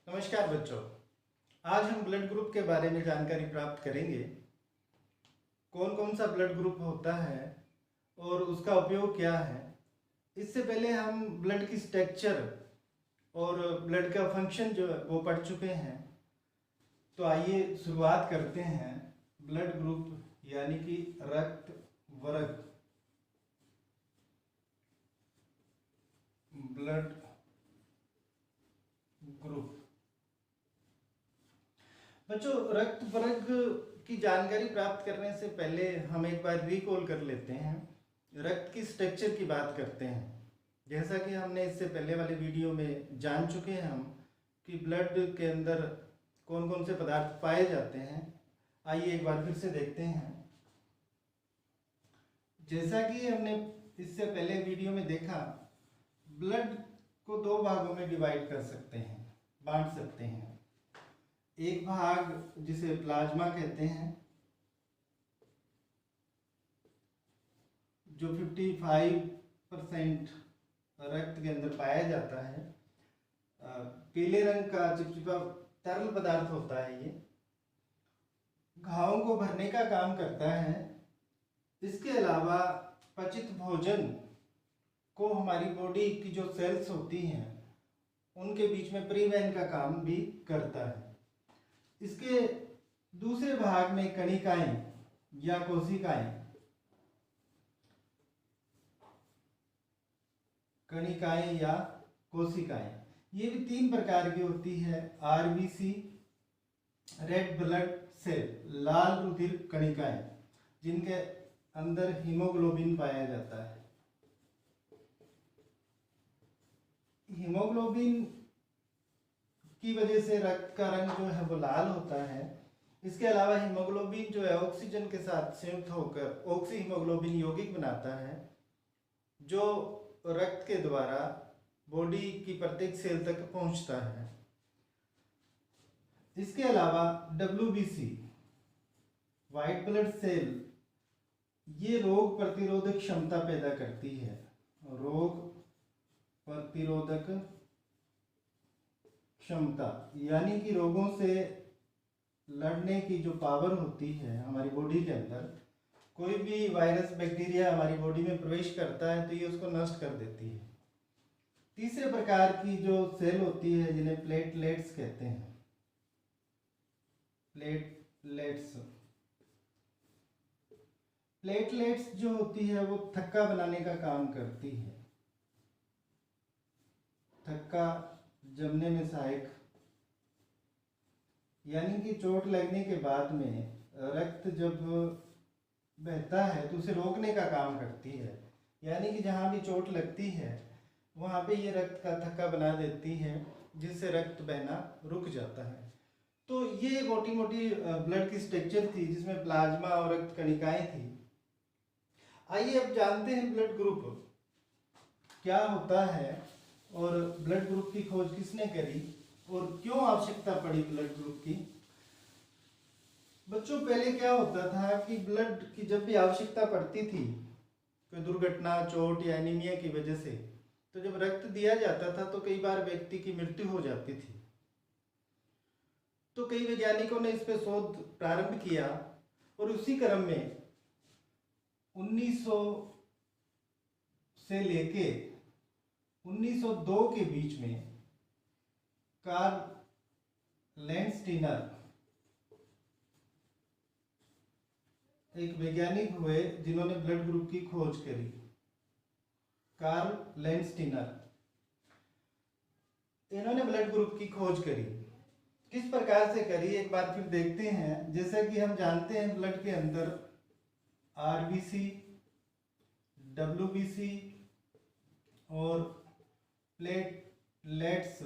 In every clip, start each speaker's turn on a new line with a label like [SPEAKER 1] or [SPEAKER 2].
[SPEAKER 1] नमस्कार बच्चों। आज हम ब्लड ग्रुप के बारे में जानकारी प्राप्त करेंगे। कौन कौन सा ब्लड ग्रुप होता है और उसका उपयोग क्या है। इससे पहले हम ब्लड की स्ट्रक्चर और ब्लड का फंक्शन जो है वो पढ़ चुके हैं। तो आइए शुरुआत करते हैं। ब्लड ग्रुप यानी कि रक्त वर्ग। ब्लड ग्रुप बच्चों, रक्त वर्ग की जानकारी प्राप्त करने से पहले हम एक बार रिकॉल कर लेते हैं। रक्त की स्ट्रक्चर की बात करते हैं। जैसा कि हमने इससे पहले वाले वीडियो में जान चुके हैं हम कि ब्लड के अंदर कौन कौन से पदार्थ पाए जाते हैं। आइए एक बार फिर से देखते हैं। जैसा कि हमने इससे पहले वीडियो में देखा, ब्लड को दो भागों में डिवाइड कर सकते हैं, बांट सकते हैं। एक भाग जिसे प्लाज्मा कहते हैं, जो 55% रक्त के अंदर पाया जाता है। पीले रंग का चिपचिपा तरल पदार्थ होता है। ये घावों को भरने का काम करता है। इसके अलावा पचित भोजन को हमारी बॉडी की जो सेल्स होती हैं उनके बीच में परिवहन का काम भी करता है। इसके दूसरे भाग में कणिकाएं या कोशिकाएं ये भी तीन प्रकार की होती है। आरबीसी, रेड ब्लड सेल, लाल रुधिर कणिकाएं, जिनके अंदर हीमोग्लोबिन पाया जाता है। हीमोग्लोबिन की वजह से रक्त का रंग जो है वो लाल होता है। इसके अलावा हीमोग्लोबिन जो है ऑक्सीजन के साथ संयुक्त होकर ऑक्सी हीमोग्लोबिन यौगिक बनाता है, जो रक्त के द्वारा बॉडी की प्रत्येक सेल तक पहुंचता है। इसके अलावा WBC, व्हाइट ब्लड सेल, ये रोग प्रतिरोधक क्षमता पैदा करती है। रोग प्रतिरोधक क्षमता यानी कि रोगों से लड़ने की जो पावर होती है हमारी बॉडी के अंदर, कोई भी वायरस बैक्टीरिया हमारी बॉडी में प्रवेश करता है तो ये उसको नष्ट कर देती है। तीसरे प्रकार की जो सेल होती है जिन्हें प्लेटलेट्स कहते हैं। प्लेटलेट्स जो होती है वो थक्का बनाने का काम करती है। थक्का जमने में सहायक, यानी कि चोट लगने के बाद में रक्त जब बहता है तो उसे रोकने का काम करती है। यानी कि जहाँ भी चोट लगती है वहाँ पे ये रक्त का थक्का बना देती है, जिससे रक्त बहना रुक जाता है। तो ये मोटी मोटी ब्लड की स्ट्रक्चर थी जिसमें प्लाज्मा और रक्त कणिकाएं थी। आइए अब जानते हैं ब्लड ग्रुप क्या होता है और ब्लड ग्रुप की खोज किसने करी और क्यों आवश्यकता पड़ी ब्लड ग्रुप की। बच्चों, पहले क्या होता था कि ब्लड की जब भी आवश्यकता पड़ती थी, कोई दुर्घटना, चोट या एनीमिया की वजह से, तो जब रक्त दिया जाता था तो कई बार व्यक्ति की मृत्यु हो जाती थी। तो कई वैज्ञानिकों ने इस पर शोध प्रारंभ किया और उसी क्रम में 1900 से लेके 1902 के बीच में कार्ल लैंडस्टीनर एक वैज्ञानिक हुए जिन्होंने ब्लड ग्रुप की खोज करी। कार्ल लैंडस्टीनर, इन्होंने ब्लड ग्रुप की खोज करी। किस प्रकार से करी एक बार फिर देखते हैं। जैसा कि हम जानते हैं ब्लड के अंदर आरबीसी, WBC और प्लेटलेट्स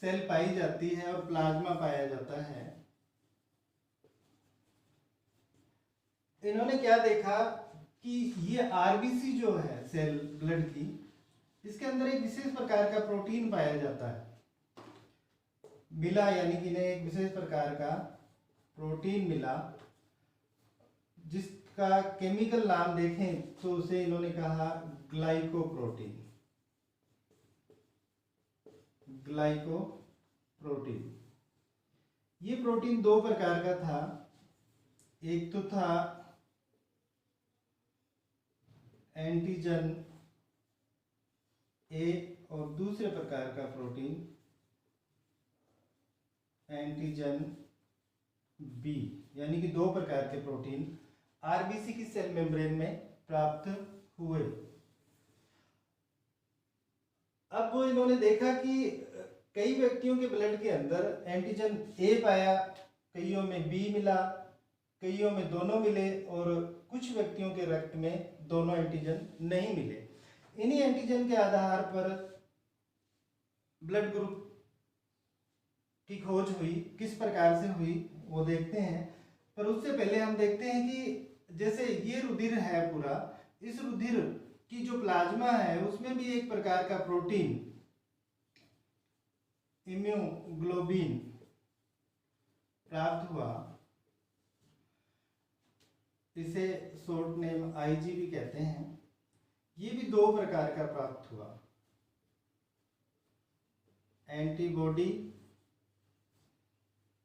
[SPEAKER 1] सेल पाई जाती है और प्लाज्मा पाया जाता है। इन्होंने क्या देखा कि ये आरबीसी जो है सेल ब्लड की, इसके अंदर एक विशेष प्रकार का प्रोटीन पाया जाता है। मिला, यानी कि इन्हें एक विशेष प्रकार का प्रोटीन मिला जिसका केमिकल नाम देखें तो उसे इन्होंने कहा ग्लाइकोप्रोटीन। प्रोटीन। ये प्रोटीन दो प्रकार का था, एक तो था एंटीजन ए और दूसरे प्रकार का प्रोटीन एंटीजन बी, यानी कि दो प्रकार के प्रोटीन आरबीसी की सेल मेम्ब्रेन में प्राप्त हुए। अब वो इन्होंने देखा कि कई व्यक्तियों के ब्लड के अंदर एंटीजन ए पाया, कईयों में बी मिला, कईयों में दोनों मिले और कुछ व्यक्तियों के रक्त में दोनों एंटीजन नहीं मिले। इन्हीं एंटीजन के आधार पर ब्लड ग्रुप की खोज हुई। किस प्रकार से हुई वो देखते हैं, पर उससे पहले हम देखते हैं कि जैसे ये रुधिर है पूरा, इस रुधिर की जो प्लाज्मा है उसमें भी एक प्रकार का प्रोटीन इम्यूग्लोबिन प्राप्त हुआ। इसे शॉर्ट नेम आईजी भी कहते हैं। ये भी दो प्रकार का प्राप्त हुआ, एंटीबॉडी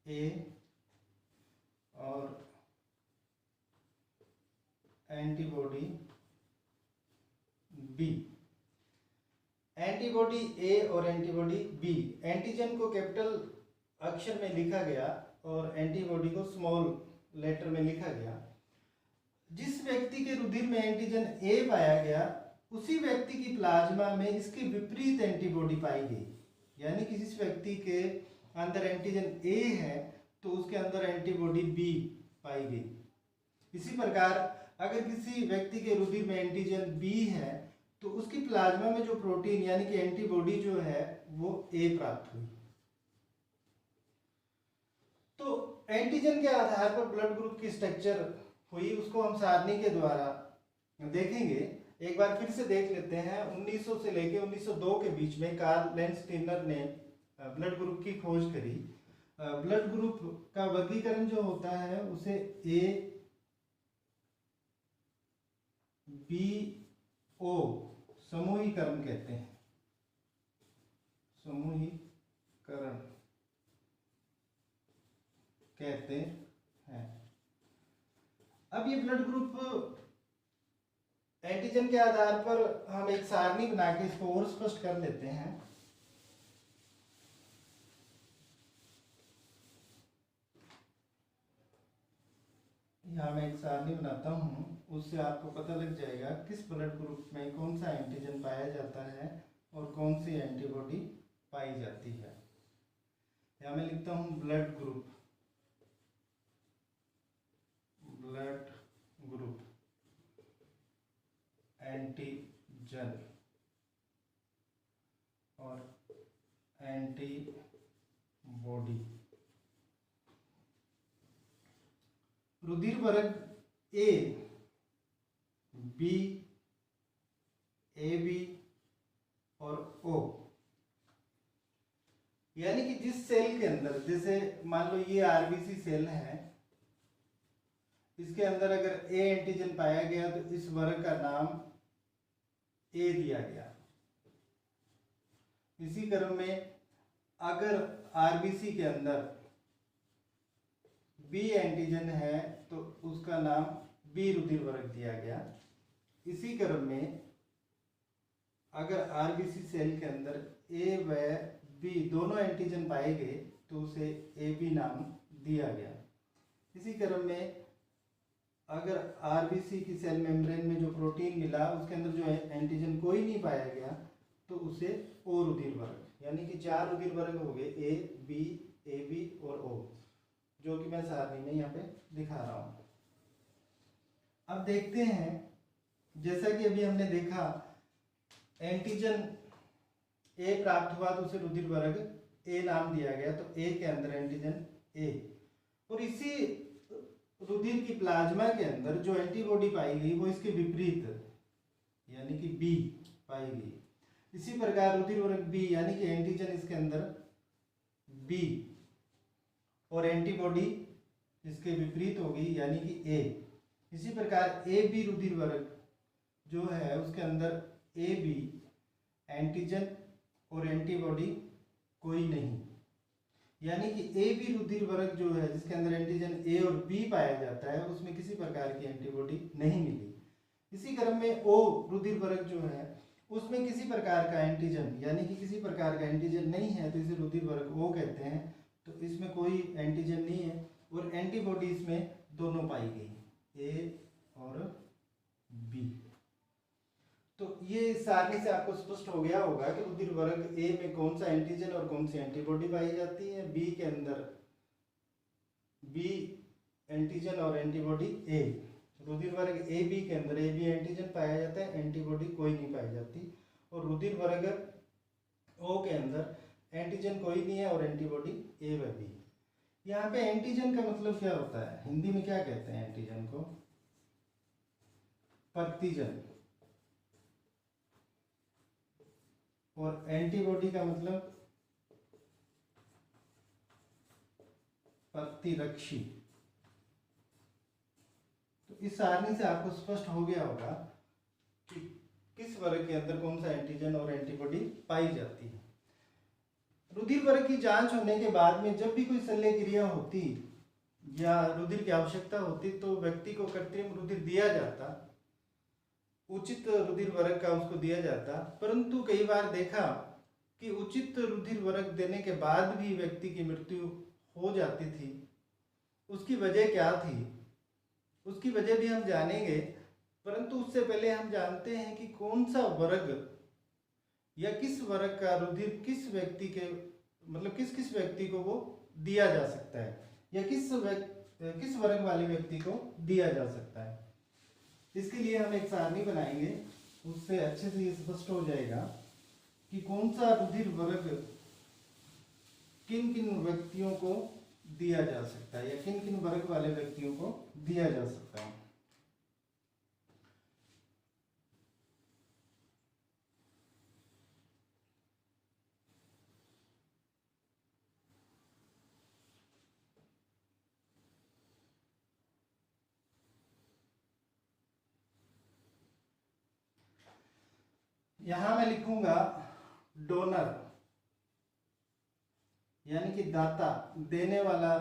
[SPEAKER 1] ए और एंटीबॉडी बी। एंटीबॉडी ए और एंटीबॉडी बी, एंटीजन को कैपिटल अक्षर में लिखा गया और एंटीबॉडी को स्मॉल लेटर में लिखा गया। जिस व्यक्ति के रुधिर में एंटीजन ए पाया गया, उसी व्यक्ति की प्लाज्मा में इसके विपरीत एंटीबॉडी पाई गई। यानी कि जिस व्यक्ति के अंदर एंटीजन ए है तो उसके अंदर एंटीबॉडी बी पाई गई। इसी प्रकार अगर किसी व्यक्ति के रुधिर में एंटीजन बी है तो उसकी प्लाज्मा में जो प्रोटीन यानी कि एंटीबॉडी जो है वो ए प्राप्त हुई। तो एंटीजन के आधार पर ब्लड ग्रुप की स्ट्रक्चर हुई, उसको हम सारणी के द्वारा देखेंगे। एक बार फिर से देख लेते हैं। 1900 से लेकर 1902 के बीच में कार्ल लैंडस्टीनर ने ब्लड ग्रुप की खोज करी। ब्लड ग्रुप का वर्गीकरण जो होता है उसे ए बी ओ समूहीकरण कहते हैं। समूहीकरण कहते हैं। अब ये ब्लड ग्रुप एंटीजन के आधार पर हम एक सारणी बना के इसको और स्पष्ट कर लेते हैं। यहाँ मैं एक सारणी बनाता हूँ, उससे आपको पता लग जाएगा किस ब्लड ग्रुप में कौन सा एंटीजन पाया जाता है और कौन सी एंटीबॉडी पाई जाती है। यहाँ मैं लिखता हूँ ब्लड ग्रुप एंटीजन और एंटीबॉडी। रुधिर वर्ग ए, बी, ए बी और ओ, यानी कि जिस सेल के अंदर, जैसे मान लो ये आरबीसी सेल है, इसके अंदर अगर ए एंटीजन पाया गया तो इस वर्ग का नाम ए दिया गया। इसी क्रम में अगर आरबीसी के अंदर बी एंटीजन है तो उसका नाम बी रुधिर वर्ग दिया गया। इसी क्रम में अगर आरबीसी सेल के अंदर ए व बी दोनों एंटीजन पाए गए तो उसे ए बी नाम दिया गया। इसी क्रम में अगर आरबीसी की सेल मेम्ब्रेन में जो प्रोटीन मिला उसके अंदर जो एंटीजन कोई नहीं पाया गया तो उसे ओ रुधिर वर्ग, यानी कि 4 रुधिर वर्ग हो गए, ए बी और ओ, जो कि मैं सारणी में यहाँ पे दिखा रहा हूँ। अब देखते हैं, जैसा कि अभी हमने देखा एंटीजन ए प्राप्त हुआ तो उसे रुधिर वर्ग ए नाम दिया गया, तो ए के अंदर एंटीजन ए, और इसी रुधिर की प्लाज्मा के अंदर जो एंटीबॉडी पाई गई वो इसके विपरीत यानी कि बी पाई गई। इसी प्रकार रुधिर वर्ग बी यानी कि एंटीजन इसके अंदर बी और एंटीबॉडी इसके विपरीत होगी यानी कि ए। इसी प्रकार ए बी रुधिर वर्ग जो है उसके अंदर ए बी एंटीजन और एंटीबॉडी कोई नहीं। यानी कि ए बी रुधिर वर्ग जो है जिसके अंदर एंटीजन ए और बी पाया जाता है उसमें किसी प्रकार की एंटीबॉडी नहीं मिली। इसी क्रम में ओ रुधिर वर्ग जो है उसमें किसी प्रकार का एंटीजन यानी कि किसी प्रकार का एंटीजन नहीं है, तो इसे रुधिर वर्ग ओ कहते हैं। तो इसमें कोई एंटीजन नहीं है और एंटीबॉडी इसमें दोनों पाई गई, ए और बी। तो ये सारणी से आपको स्पष्ट हो गया होगा कि रुधिर वर्ग ए में कौन सा एंटीजन और कौन सी एंटीबॉडी पाई जाती है, बी के अंदर बी एंटीजन और एंटीबॉडी ए। रुधिर वर्ग ए बी के अंदर ए बी एंटीजन पाया जाता है, एंटीबॉडी कोई नहीं पाई जाती। और रुधिर वर्ग ओ के अंदर एंटीजन कोई नहीं है और एंटीबॉडी ए व बी। यहाँ पे एंटीजन का मतलब क्या होता है, हिंदी में क्या कहते हैं एंटीजन को? प्रतिजन। और एंटीबॉडी का मतलब प्रतिरक्षी। तो इस सारणी से आपको स्पष्ट हो गया होगा कि किस वर्ग के अंदर कौन सा एंटीजन और एंटीबॉडी पाई जाती है। रुधिर वर्ग की जांच होने के बाद में जब भी कोई शल्य क्रिया होती या रुधिर की आवश्यकता होती तो व्यक्ति को कृत्रिम रुधिर दिया जाता, उचित रुधिर वर्ग का उसको दिया जाता। परंतु कई बार देखा कि उचित रुधिर वर्ग देने के बाद भी व्यक्ति की मृत्यु हो जाती थी। उसकी वजह क्या थी, उसकी वजह भी हम जानेंगे, परंतु उससे पहले हम जानते हैं कि कौन सा वर्ग या किस वर्ग का रुधिर किस व्यक्ति के मतलब किस किस व्यक्ति को वो दिया जा सकता है या किस वर्ग वाले व्यक्ति को दिया जा सकता है। इसके लिए हम एक सारणी बनाएंगे, उससे अच्छे से ये स्पष्ट हो जाएगा कि कौन सा रुधिर वर्ग किन किन व्यक्तियों को दिया जा सकता है या किन किन वर्ग वाले व्यक्तियों को दिया जा सकता है। यहां मैं लिखूंगा डोनर यानी कि दाता, देने वाला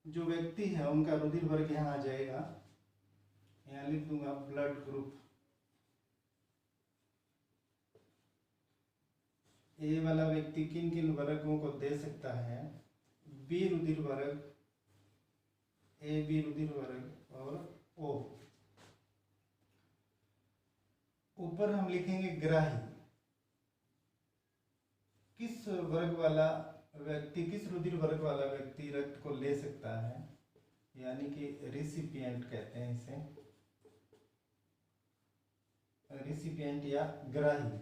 [SPEAKER 1] जो व्यक्ति है उनका रुधिर वर्ग यहाँ आ जाएगा। यहाँ लिख दूंगा ब्लड ग्रुप। ए वाला व्यक्ति किन किन वर्गों को दे सकता है? बी रुधिर वर्ग, ए बी रुधिर वर्ग और ओ। ऊपर हम लिखेंगे ग्राही, किस वर्ग वाला व्यक्ति किस रुधिर वर्ग वाला व्यक्ति रक्त को ले सकता है, यानी कि रिसिपिएंट कहते हैं इसे, रिसिपिएंट या ग्राही।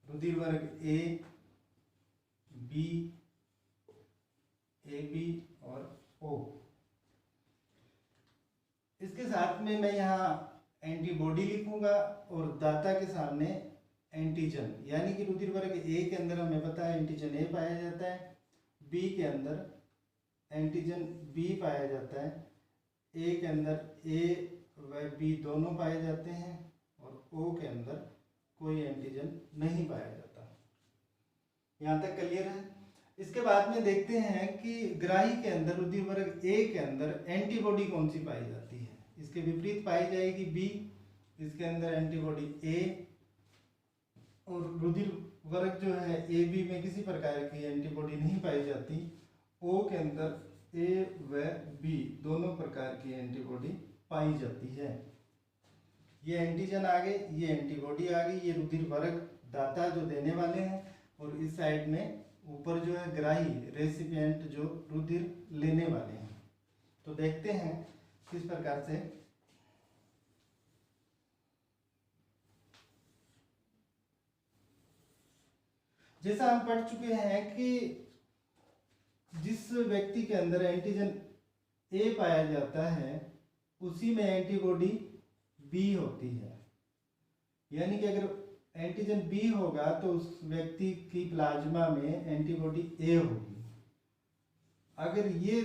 [SPEAKER 1] रुधिर वर्ग ए बी, ए बी और ओ। इसके साथ में मैं यहाँ एंटीबॉडी लिखूंगा और दाता के सामने एंटीजन, यानी कि रुधिर वर्ग ए के अंदर हमें पता है एंटीजन ए पाया जाता है, बी के अंदर एंटीजन बी पाया जाता है, ए के अंदर ए व बी दोनों पाए जाते हैं और ओ के अंदर कोई एंटीजन नहीं पाया जाता। यहाँ तक क्लियर है। इसके बाद में देखते हैं कि ग्राही के अंदर रुधिर वर्ग ए के अंदर एंटीबॉडी कौन सी पाई जाती है। इसके विपरीत पाई जाएगी बी, इसके अंदर एंटीबॉडी ए। और रुधिर वर्ग जो है ए बी में किसी प्रकार की एंटीबॉडी नहीं पाई जाती। ओ के अंदर ए व बी दोनों प्रकार की एंटीबॉडी पाई जाती है। ये एंटीजन आ गए, ये एंटीबॉडी आ गई, ये रुधिर वर्ग दाता जो देने वाले हैं और इस साइड में ऊपर जो है ग्राही रेसिपिएंट जो रुधिर लेने वाले हैं। तो देखते हैं किस प्रकार से। जैसा हम पढ़ चुके हैं कि जिस व्यक्ति के अंदर एंटीजन ए पाया जाता है उसी में एंटीबॉडी बी होती है, यानी कि अगर एंटीजन बी होगा तो उस व्यक्ति की प्लाज्मा में एंटीबॉडी ए होगी। अगर ये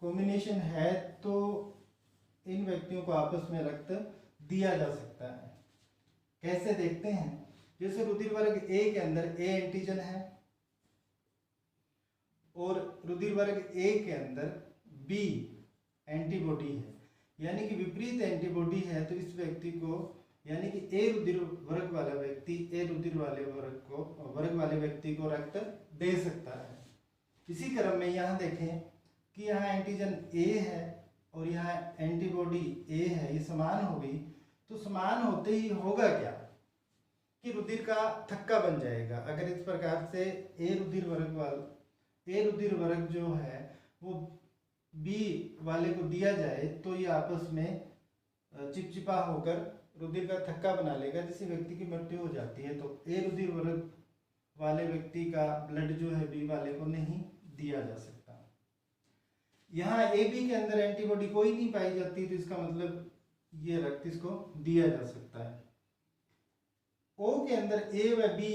[SPEAKER 1] कॉम्बिनेशन है तो इन व्यक्तियों को आपस में रक्त दिया जा सकता है। कैसे देखते हैं, जैसे रुधिर वर्ग ए के अंदर ए एंटीजन है और रुधिर वर्ग ए के अंदर बी एंटीबॉडी है, यानी कि विपरीत एंटीबॉडी है, तो इस व्यक्ति को यानी कि ए रुधिर वर्ग वाला व्यक्ति ए रुधिर वाले वर्ग वाले व्यक्ति को रक्त दे सकता है। इसी क्रम में यहाँ देखें कि यहाँ एंटीजन ए है और यहाँ एंटीबॉडी ए है, ये समान हो गई, तो समान होते ही होगा क्या कि रुधिर का थक्का बन जाएगा। अगर इस प्रकार से ए रुधिर वर्ग जो है वो बी वाले को दिया जाए तो ये आपस में चिपचिपा होकर रुधिर का थक्का बना लेगा, जिससे व्यक्ति की मृत्यु हो जाती है। तो ए रुधिर वर्ग वाले व्यक्ति का ब्लड जो है बी वाले को नहीं दिया जा सकता। यहाँ ए बी के अंदर एंटीबॉडी कोई नहीं पाई जाती, तो इसका मतलब ये रक्त इसको दिया जा सकता है। ओ के अंदर ए व बी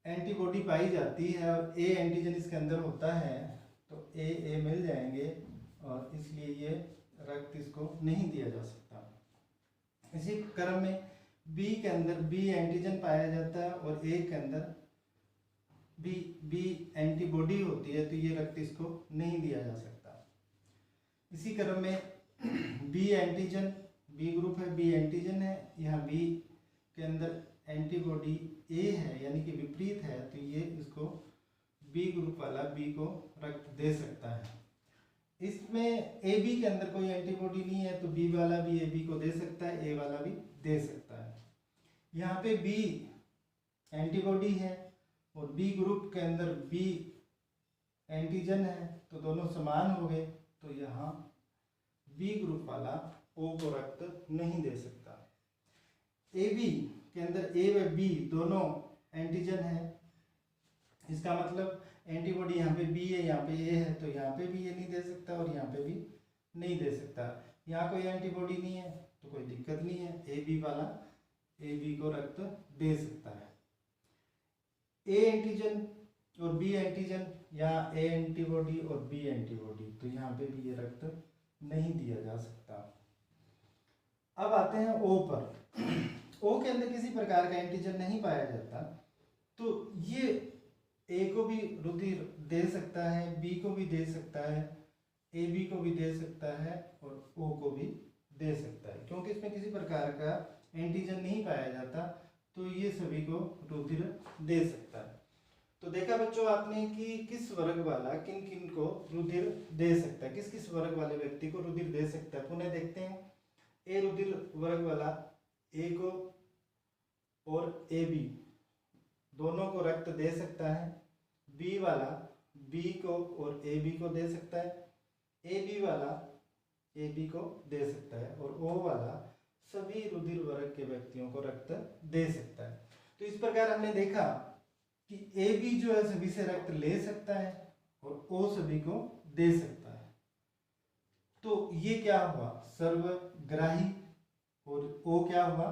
[SPEAKER 1] एंटीबॉडी पाई जाती है और ए एंटीजन इसके अंदर होता है, तो ए मिल जाएंगे और इसलिए ये रक्त इसको नहीं दिया जा सकता। इसी क्रम में बी के अंदर बी एंटीजन पाया जाता है और ए के अंदर बी एंटीबॉडी होती है, तो ये रक्त इसको नहीं दिया जा सकता। इसी क्रम में बी एंटीजन, बी ग्रुप है, बी एंटीजन है, यहाँ बी के अंदर एंटीबॉडी ए है यानी कि विपरीत है, तो ये इसको बी ग्रुप वाला बी को रक्त दे सकता है। इसमें ए बी के अंदर कोई एंटीबॉडी नहीं है, तो बी वाला भी ए बी को दे सकता है, ए वाला भी दे सकता है। यहाँ पे बी एंटीबॉडी है और बी ग्रुप के अंदर बी एंटीजन है, तो दोनों समान हो गए, तो यहाँ बी ग्रुप वाला ओ को रक्त नहीं दे सकता। ए बी के अंदर ए व बी दोनों एंटीजन है, इसका मतलब एंटीबॉडी यहाँ पे बी है, यहाँ पे ए है, तो यहाँ पे भी ये नहीं दे सकता और यहाँ पे भी नहीं दे सकता। यहाँ कोई एंटीबॉडी नहीं है तो कोई दिक्कत नहीं है, ए बी वाला ए बी को रक्त दे सकता है। ए एंटीजन और बी एंटीजन, यहाँ ए एंटीबॉडी और बी एंटीबॉडी, तो यहाँ पे भी ये रक्त नहीं दिया जा सकता। अब आते हैं ओ पर। ओ के अंदर किसी प्रकार का एंटीजन नहीं पाया जाता, तो ये ए को भी रुधिर दे सकता है, बी को भी दे सकता है, ए बी को भी दे सकता है और ओ को भी दे सकता है। क्योंकि इसमें किसी प्रकार का एंटीजन नहीं पाया जाता, तो ये सभी को रुधिर दे सकता है। तो देखा बच्चों आपने कि किस वर्ग वाला किन किन को रुधिर दे सकता है, किस किस वर्ग वाले व्यक्ति को रुधिर दे सकता है। पुनः देखते हैं, ए रुधिर वर्ग वाला ए को और ए बी दोनों को रक्त दे सकता है, बी वाला बी को और ए बी को दे सकता है, ए बी वाला ए बी को दे सकता है और ओ वाला सभी रुधिर वर्ग के व्यक्तियों को रक्त दे सकता है। तो इस प्रकार हमने देखा कि ए बी जो है सभी से रक्त ले सकता है और ओ सभी को दे सकता है। तो ये क्या हुआ, सर्वग्राही, और ओ क्या हुआ,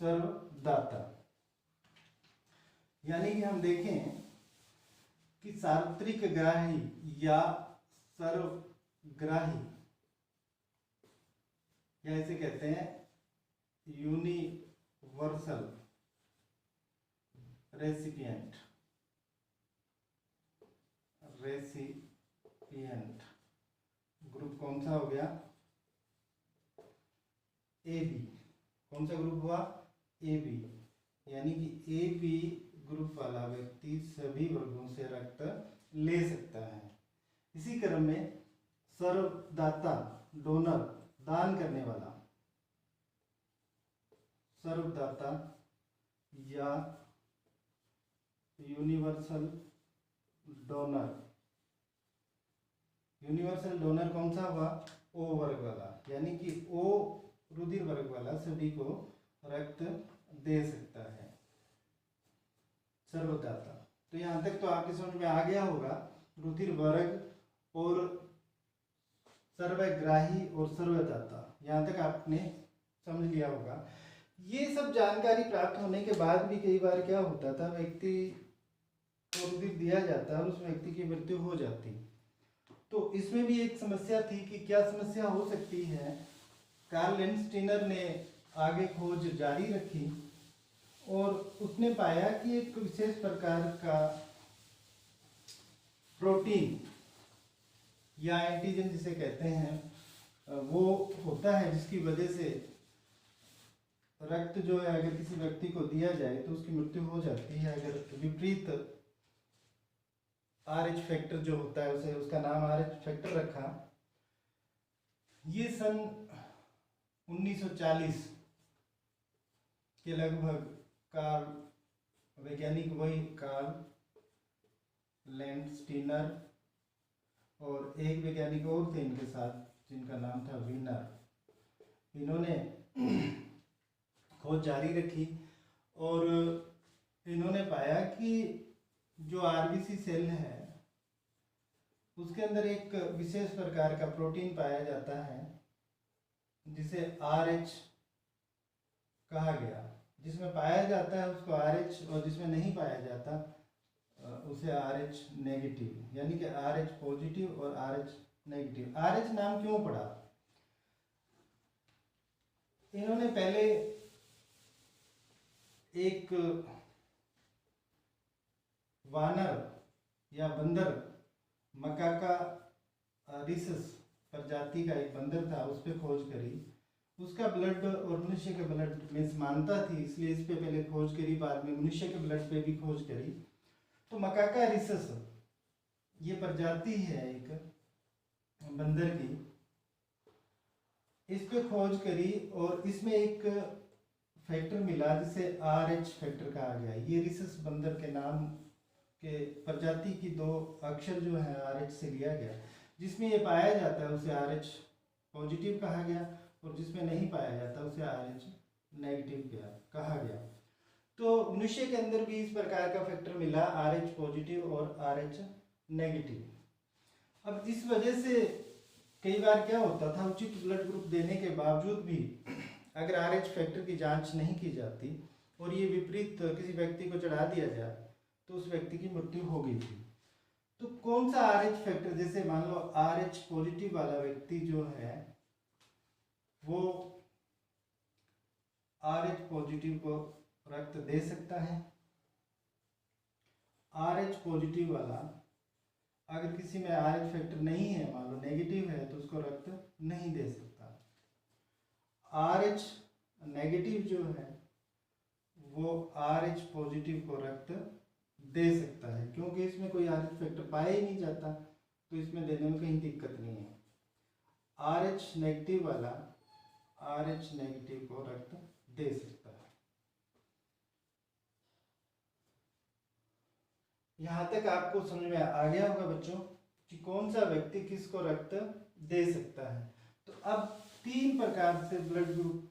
[SPEAKER 1] सर्वदाता। यानी कि हम देखें कि सार्वत्रिक ग्राही या सर्वग्राही, या इसे कहते हैं यूनिवर्सल रेसिपिएंट ग्रुप कौन सा हो गया, ए बी। कौन सा ग्रुप हुआ, ए बी। यानी कि ए बी ग्रुप वाला व्यक्ति सभी वर्गों से रक्त ले सकता है। इसी क्रम में सर्वदाता, डोनर, दान करने वाला, सर्वदाता या यूनिवर्सल डोनर। यूनिवर्सल डोनर कौन सा हुआ, ओ वर्ग वाला, यानी कि ओ रुधिर वर्ग वाला सभी को रक्त दे सकता है, सर्वदाता। तो यहाँ तक तो आपके समझ में आ गया होगा, रुधिर वर्ग और सर्वग्राही और सर्वदाता, यहाँ तक आपने समझ लिया होगा। ये सब जानकारी प्राप्त होने के बाद भी कई बार क्या होता था, व्यक्ति को रुधिर दिया जाता है और उस व्यक्ति की मृत्यु हो जाती। तो इसमें भी एक समस्या थी कि क्या समस्या हो सकती है। कार्ल लेंसटीनर ने आगे खोज जारी रखी और उसने पाया कि एक विशेष प्रकार का प्रोटीन प्रोटीन या एंटीजन जिसे कहते हैं वो होता है, जिसकी वजह से रक्त जो है अगर किसी व्यक्ति को दिया जाए तो उसकी मृत्यु हो जाती है। अगर विपरीत RH फैक्टर जो होता है उसे उसका नाम RH फैक्टर रखा। ये सन 1940 के लगभग कार्ल वैज्ञानिक वही कार्ल लैंडस्टीनर और एक वैज्ञानिक और थे इनके साथ जिनका नाम था वीनर। इन्होंने खोज जारी रखी और इन्होंने पाया कि जो RBC सेल है उसके अंदर एक विशेष प्रकार का प्रोटीन पाया जाता है जिसे RH कहा गया। जिसमें पाया जाता है उसको RH और जिसमें नहीं पाया जाता उसे RH नेगेटिव, यानी कि RH पॉजिटिव और RH नेगेटिव। RH नाम क्यों पड़ा? इन्होंने पहले एक वानर या बंदर मकाका रिसस प्रजाति का एक बंदर था, उस पर खोज करी। उसका ब्लड और मनुष्य के ब्लड में समानता थी, इसलिए इस पे पहले खोज करी, बाद में मनुष्य के ब्लड पे भी खोज करी। तो मकाका रिसस ये प्रजाति है एक बंदर की, इस पे खोज करी और इसमें एक फैक्टर मिला जिसे RH फैक्टर कहा गया। ये रिसस बंदर के नाम के प्रजाति की 2 अक्षर जो है RH से लिया गया। जिसमें ये पाया जाता है उसे RH पॉजिटिव कहा गया और जिसमें नहीं पाया जाता उसे RH नेगेटिव कहा गया। तो मनुष्य के अंदर भी इस प्रकार का फैक्टर मिला, RH पॉजिटिव और RH नेगेटिव। अब इस वजह से कई बार क्या होता था, उचित ब्लड ग्रुप देने के बावजूद भी अगर RH फैक्टर की जांच नहीं की जाती और ये विपरीत किसी व्यक्ति को चढ़ा दिया जाए तो उस व्यक्ति की मृत्यु हो गई थी। तो कौन सा RH फैक्टर, जैसे मान लो RH पॉजिटिव वाला व्यक्ति जो है वो RH पॉजिटिव को रक्त दे सकता है। RH पॉजिटिव वाला अगर किसी में RH फैक्टर नहीं है, मान लो नेगेटिव है, तो उसको रक्त नहीं दे सकता। RH नेगेटिव जो है वो RH पॉजिटिव को रक्त दे सकता है, क्योंकि इसमें कोई RH फैक्टर पाया ही नहीं जाता, तो इसमें देने में कहीं दिक्कत नहीं है। RH नेगेटिव वाला RH नेगेटिव को रक्त दे सकता है। यहाँ तक आपको समझ में आ गया होगा बच्चों कि कौन सा व्यक्ति किसको रक्त दे सकता है। तो अब 3 प्रकार से ब्लड ग्रुप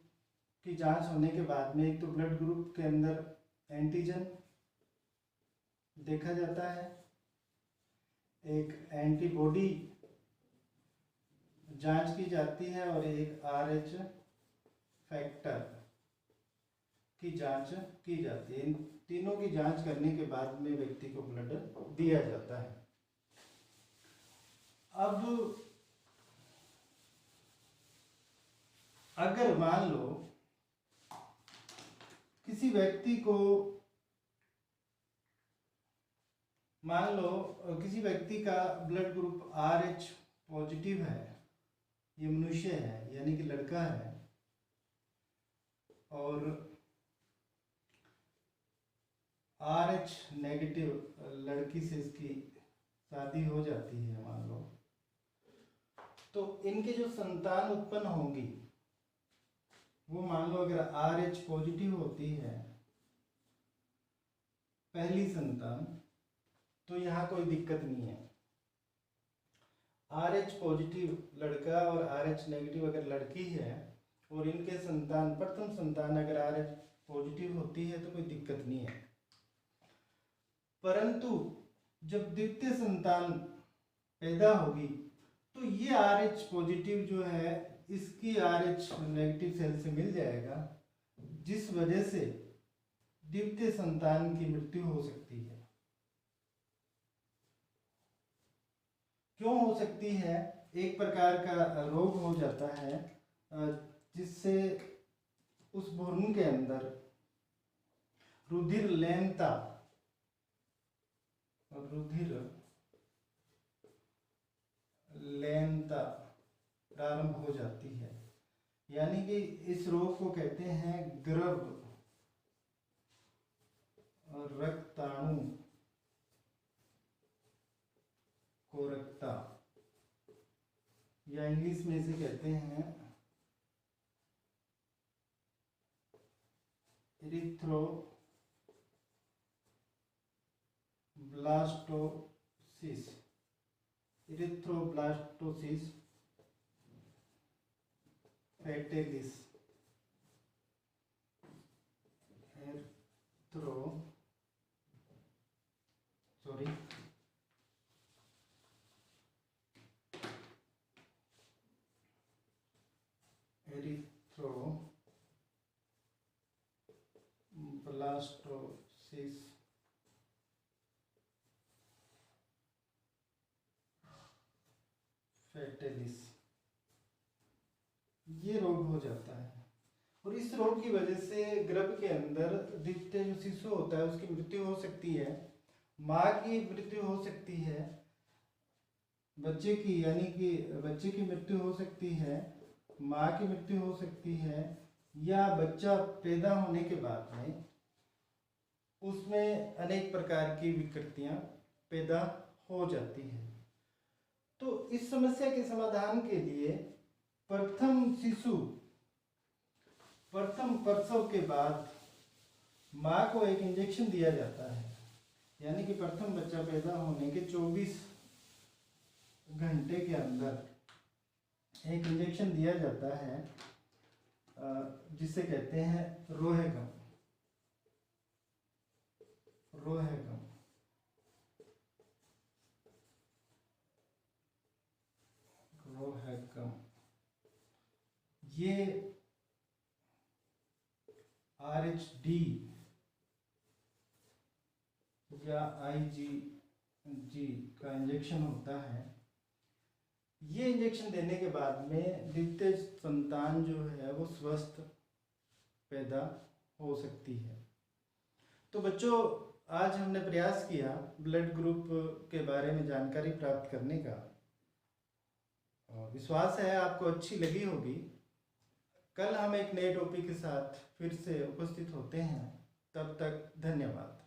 [SPEAKER 1] की जांच होने के बाद में, एक तो ब्लड ग्रुप के अंदर एंटीजन देखा जाता है, एक एंटीबॉडी जांच की जाती है और एक RH फैक्टर की जांच की जाती है। इन तीनों की जांच करने के बाद में व्यक्ति को ब्लड दिया जाता है। अब अगर मान लो किसी व्यक्ति को, मान लो किसी व्यक्ति का ब्लड ग्रुप RH पॉजिटिव है, ये मनुष्य है यानी कि लड़का है, और RH नेगेटिव लड़की से इसकी शादी हो जाती है मान लो, तो इनके जो संतान उत्पन्न होंगी वो मान लो अगर RH पॉजिटिव होती है पहली संतान, तो यहाँ कोई दिक्कत नहीं है। RH पॉजिटिव लड़का और RH नेगेटिव अगर लड़की है और इनके संतान, प्रथम संतान अगर RH पॉजिटिव होती है तो कोई दिक्कत नहीं है। परंतु जब द्वितीय संतान पैदा होगी तो ये RH पॉजिटिव जो है इसकी RH नेगेटिव सेल से मिल जाएगा, जिस वजह से द्वितीय संतान की मृत्यु हो सकती है। क्यों हो सकती है? एक प्रकार का रोग हो जाता है जिससे उस भ्रूण के अंदर रुधिर लेनता, रुधिर जलनता प्रारंभ हो जाती है। यानी कि इस रोग को कहते हैं गर्भ और रक्ताणु कोरकता, या इंग्लिश में इसे कहते हैं इरिथ्रोब्लास्टोसिस फैटेलिस एरिथ्रोब्लास्टोसिस फैटेलिस, ये रोग हो जाता है। और इस रोग की वजह से गर्भ के अंदर द्वितीय जो शिशु होता है उसकी मृत्यु हो सकती है, माँ की मृत्यु हो सकती है, बच्चे की यानी कि बच्चे की मृत्यु हो सकती है, माँ की मृत्यु हो सकती है, या बच्चा पैदा होने के बाद में उसमें अनेक प्रकार की विकृतियां पैदा हो जाती हैं। तो इस समस्या के समाधान के लिए प्रथम प्रसव के बाद माँ को एक इंजेक्शन दिया जाता है। यानी कि प्रथम बच्चा पैदा होने के 24 घंटे के अंदर एक इंजेक्शन दिया जाता है जिसे कहते हैं रोहेगम। ये RHD या IgG का इंजेक्शन होता है। ये इंजेक्शन देने के बाद में द्वितीय संतान जो है वो स्वस्थ पैदा हो सकती है। तो बच्चों, आज हमने प्रयास किया ब्लड ग्रुप के बारे में जानकारी प्राप्त करने का। विश्वास है आपको अच्छी लगी होगी। कल हम एक नए टॉपिक के साथ फिर से उपस्थित होते हैं। तब तक धन्यवाद।